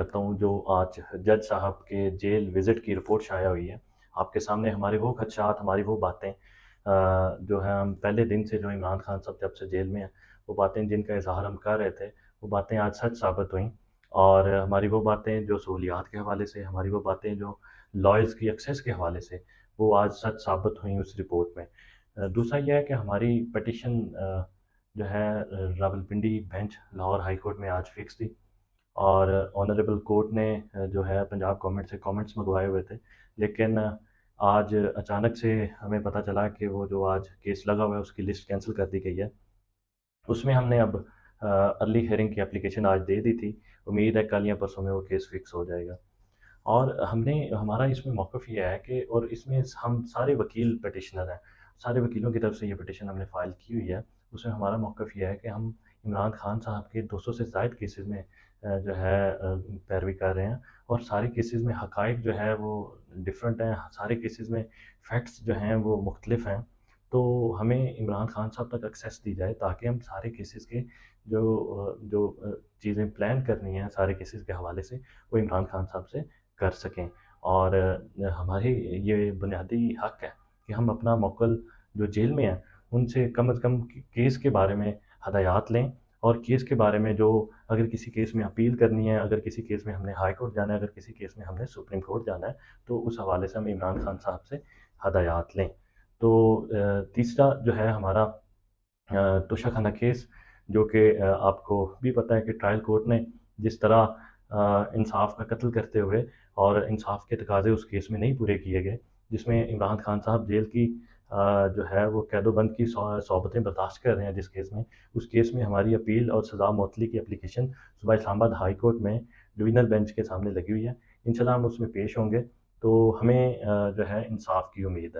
करता हूँ जो आज जज साहब के जेल विज़िट की रिपोर्ट शाया हुई है। आपके सामने हमारे वो खदशात, हमारी वो बातें जो है हम पहले दिन से जो इमरान खान साहब जब से जेल में हैं, वो बातें जिनका इज़हार हम कर रहे थे, वो बातें आज सच साबित हुईं। और हमारी वो बातें जो सहूलियात के हवाले से, हमारी वो बातें जो लॉयर्स की एक्सेस के हवाले से, वो आज सच साबित हुईं उस रिपोर्ट में। दूसरा ये है कि हमारी पिटीशन जो है Rawalpindi bench Lahore high court में आज फ़िक्स थी। और ऑनरेबल कोर्ट ने जो है पंजाब गवर्नमेंट से कमेंट्स मंगवाए हुए थे, लेकिन आज अचानक से हमें पता चला कि वो जो आज केस लगा हुआ है उसकी लिस्ट कैंसिल कर दी गई है। उसमें हमने अब अर्ली हियरिंग की एप्लीकेशन आज दे दी थी। उम्मीद है कल या परसों में वो केस फिक्स हो जाएगा। और हमने हमारा इसमें मौक़िफ़ ये है कि और इसमें हम सारे वकील पिटिशनर हैं, सारे वकीलों की तरफ से ये पिटीशन हमने फ़ाइल की हुई है। उसमें हमारा मौक़िफ़ ये है कि हम इमरान खान साहब के 200 से ज़ायद केसेज़ में जो है पैरवी कर रहे हैं और सारे केसेज़ में हक़ाइक़ जो है वो डिफरेंट हैं, सारे केसेज़ में फैक्ट्स जो हैं वो मुख्तलिफ हैं। तो हमें इमरान खान साहब तक एक्सेस दी जाए ताकि हम सारे केसेज़ के चीज़ें प्लान करनी है सारे केसेज़ के हवाले से, वो इमरान खान साहब से कर सकें। और हमारे ये बुनियादी हक़ है कि हम अपना मोवक्किल जो जेल में हैं, उनसे कम से कम केस के बारे में हदायत लें और केस के बारे में जो अगर किसी केस में अपील करनी है, अगर किसी केस में हमने हाई कोर्ट जाना है, अगर किसी केस में हमने सुप्रीम कोर्ट जाना है, तो उस हवाले से हम इमरान खान साहब से हदायत लें। तो तीसरा जो है हमारा तोशाखाना केस जो कि आपको भी पता है कि ट्रायल कोर्ट ने जिस तरह इंसाफ का कत्ल करते हुए और इंसाफ के तकाज़े उस केस में नहीं पूरे किए गए, जिसमें इमरान खान साहब जेल की जो है वो कैदोबंद की सोबतें बर्दाश्त कर रहे हैं जिस केस में, उस केस में हमारी अपील और सज़ा मुअत्तली की एप्लीकेशन सुबह इस्लामाबाद हाई कोर्ट में डिवीज़नल बेंच के सामने लगी हुई है। इंशाल्लाह हम उसमें पेश होंगे, तो हमें जो है इंसाफ की उम्मीद है।